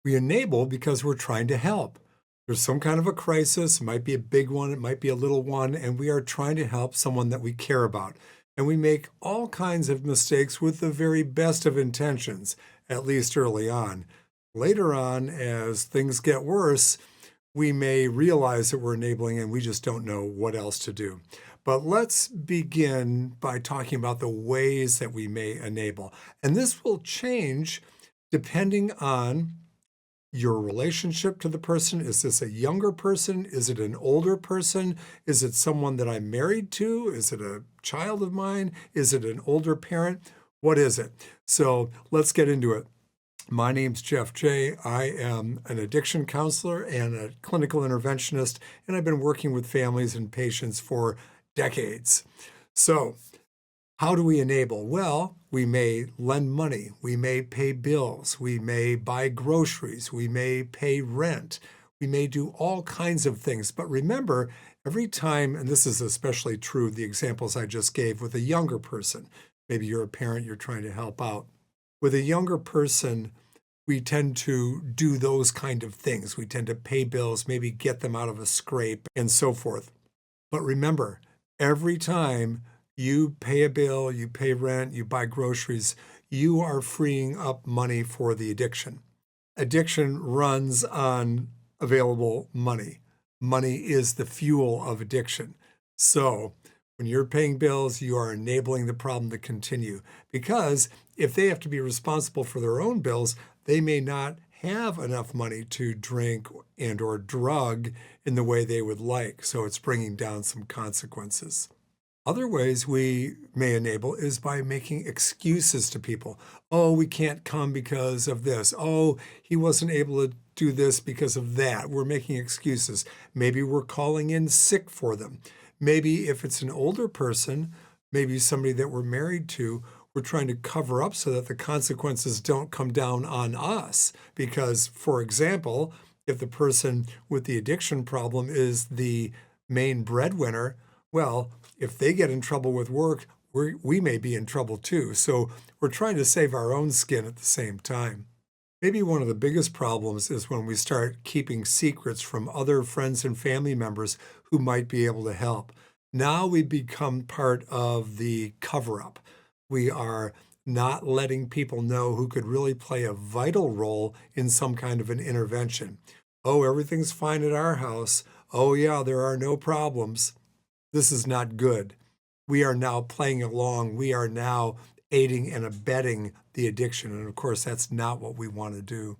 We enable because we're trying to help. There's some kind of a crisis, it might be a big one, it might be a little one, and we are trying to help someone that we care about. And we make all kinds of mistakes with the very best of intentions, at least early on. Later on, as things get worse, we may realize that we're enabling and we just don't know what else to do. But let's begin by talking about the ways that we may enable. And this will change depending on your relationship to the person. Is this a younger person? Is it an older person? Is it someone that I'm married to? Is it a child of mine? Is it an older parent? What is it? So let's get into it. My name's Jeff J. I am an addiction counselor and a clinical interventionist, and I've been working with families and patients for decades. So, how do we enable? Well, we may lend money, we may pay bills, we may buy groceries, we may pay rent, we may do all kinds of things. But remember, every time, and this is especially true, the examples I just gave with a younger person, maybe you're a parent, you're trying to help out. With a younger person, we tend to do those kind of things. We tend to pay bills, maybe get them out of a scrape, and so forth. But remember, every time you pay a bill, you pay rent, you buy groceries, you are freeing up money for the addiction. Addiction runs on available money. Money is the fuel of addiction. So when you're paying bills, you are enabling the problem to continue. Because if they have to be responsible for their own bills, they may not have enough money to drink and or drug in the way they would like. So it's bringing down some consequences. Other ways we may enable is by making excuses to people. Oh, we can't come because of this. Oh, he wasn't able to do this because of that. We're making excuses. Maybe we're calling in sick for them. Maybe if it's an older person, maybe somebody that we're married to, we're trying to cover up so that the consequences don't come down on us. Because, for example, if the person with the addiction problem is the main breadwinner, well, if they get in trouble with work, we may be in trouble too. So we're trying to save our own skin at the same time. Maybe one of the biggest problems is when we start keeping secrets from other friends and family members who might be able to help. Now we become part of the cover up. We are not letting people know who could really play a vital role in some kind of an intervention. Oh, everything's fine at our house. Oh, yeah, there are no problems. This is not good. We are now playing along. We are now aiding and abetting the addiction. And of course, that's not what we want to do.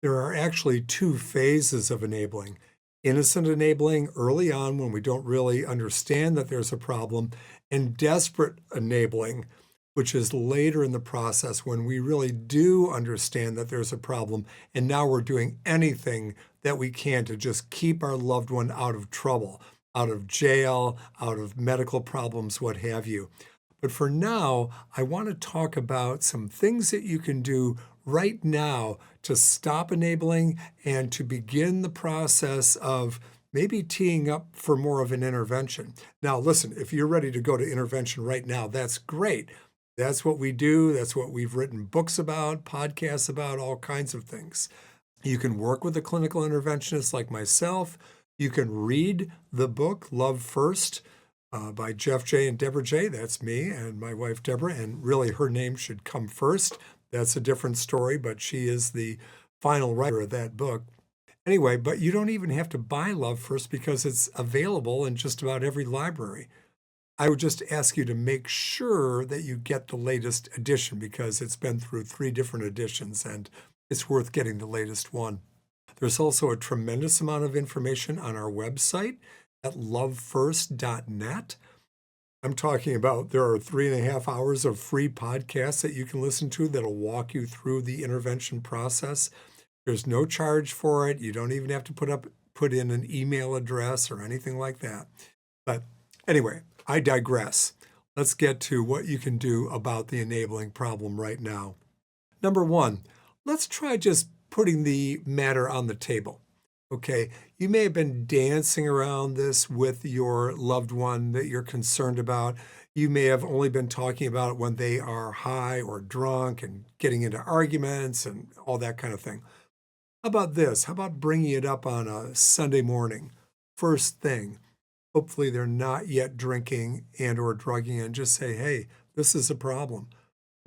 There are actually two phases of enabling. Innocent enabling early on when we don't really understand that there's a problem, and desperate enabling, which is later in the process when we really do understand that there's a problem, and now we're doing anything that we can to just keep our loved one out of trouble, out of jail, out of medical problems, what have you. But for now, I want to talk about some things that you can do right now to stop enabling and to begin the process of maybe teeing up for more of an intervention. Now, listen, if you're ready to go to intervention right now, that's great. That's what we do. That's what we've written books about, podcasts about, all kinds of things. You can work with a clinical interventionist like myself. You can read the book, Love First, by Jeff J. and Deborah J. That's me and my wife, Deborah, and really her name should come first. That's a different story, but she is the final writer of that book. Anyway, but you don't even have to buy Love First because it's available in just about every library. I would just ask you to make sure that you get the latest edition because it's been through 3 different editions and it's worth getting the latest one. There's also a tremendous amount of information on our website at lovefirst.net. I'm talking about there are 3.5 hours of free podcasts that you can listen to that'll walk you through the intervention process. There's no charge for it. You don't even have to put in an email address or anything like that. But anyway, I digress. Let's get to what you can do about the enabling problem right now. Number 1, let's try just putting the matter on the table. Okay, you may have been dancing around this with your loved one that you're concerned about. You may have only been talking about it when they are high or drunk and getting into arguments and all that kind of thing. How about this? How about bringing it up on a Sunday morning, first thing? Hopefully they're not yet drinking and or drugging and just say, hey, this is a problem.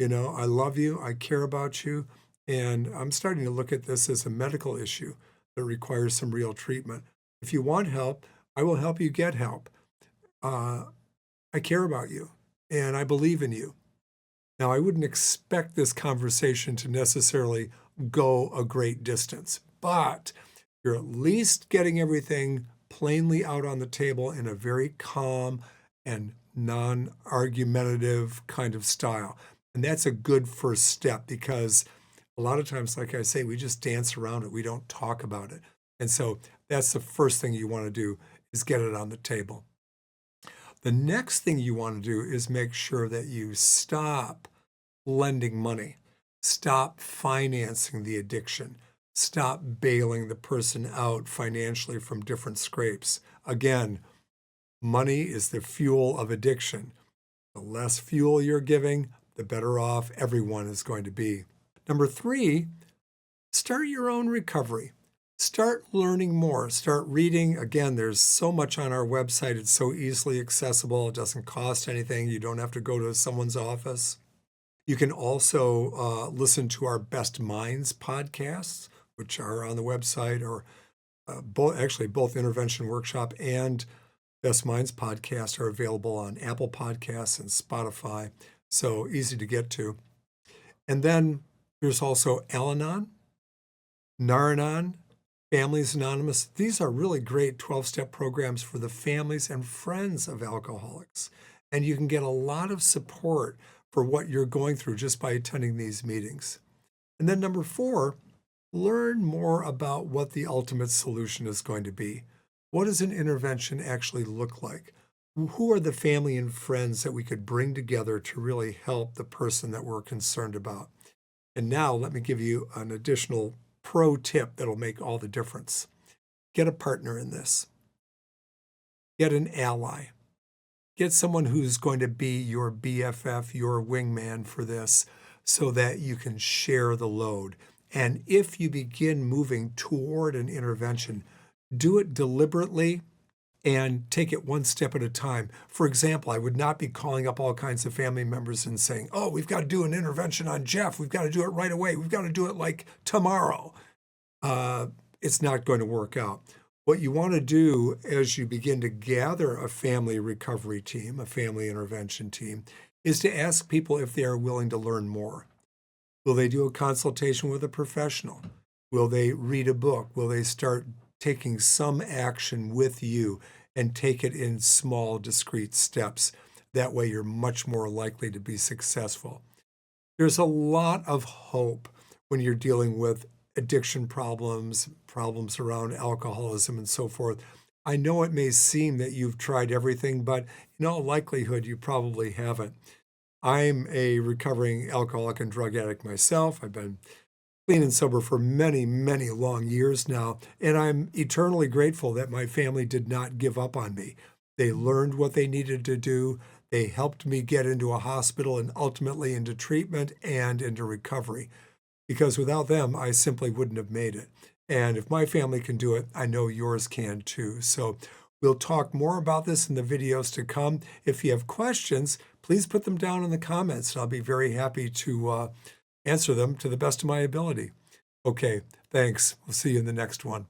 I love you, I care about you, and I'm starting to look at this as a medical issue that requires some real treatment. If you want help, I will help you get help. Uh, I care about you and I believe in you. Now, I wouldn't expect this conversation to necessarily go a great distance, but you're at least getting everything plainly out on the table in a very calm and non argumentative kind of style. And that's a good first step because a lot of times, like I say, we just dance around it. We don't talk about it. And so that's the first thing you want to do is get it on the table. The next thing you want to do is make sure that you stop lending money, stop financing the addiction, stop bailing the person out financially from different scrapes. Again, money is the fuel of addiction. The less fuel you're giving, the better off everyone is going to be. Number 3, start your own recovery. Start learning more. Start reading. Again, there's so much on our website. It's so easily accessible. It doesn't cost anything. You don't have to go to someone's office. You can also listen to our Best Minds podcasts, which are on the website, or both Intervention Workshop and Best Minds podcast are available on Apple Podcasts and Spotify. So easy to get to. And then there's also Al-Anon, Nar-Anon, Families Anonymous. These are really great 12-step programs for the families and friends of alcoholics. And you can get a lot of support for what you're going through just by attending these meetings. And then number 4, learn more about what the ultimate solution is going to be. What does an intervention actually look like? Who are the family and friends that we could bring together to really help the person that we're concerned about? And now let me give you an additional pro tip that'll make all the difference. Get a partner in this. Get an ally. Get someone who's going to be your BFF, your wingman for this, so that you can share the load. And if you begin moving toward an intervention, do it deliberately and take it one step at a time. For example, I would not be calling up all kinds of family members and saying, oh, we've got to do an intervention on Jeff. We've got to do it right away. We've got to do it like tomorrow. It's not going to work out. What you want to do as you begin to gather a family recovery team, a family intervention team, is to ask people if they are willing to learn more. Will they do a consultation with a professional? Will they read a book? Will they start taking some action with you and take it in small, discrete steps? That way you're much more likely to be successful. There's a lot of hope when you're dealing with addiction problems around alcoholism and so forth. I know it may seem that you've tried everything, but in all likelihood, you probably haven't. I'm a recovering alcoholic and drug addict myself. I've been clean and sober for many, many long years now, and I'm eternally grateful that my family did not give up on me. They learned what they needed to do. They helped me get into a hospital and ultimately into treatment and into recovery. Because without them, I simply wouldn't have made it. And if my family can do it, I know yours can too. So we'll talk more about this in the videos to come. If you have questions, please put them down in the comments, and I'll be very happy to answer them to the best of my ability. Okay, thanks. We'll see you in the next one.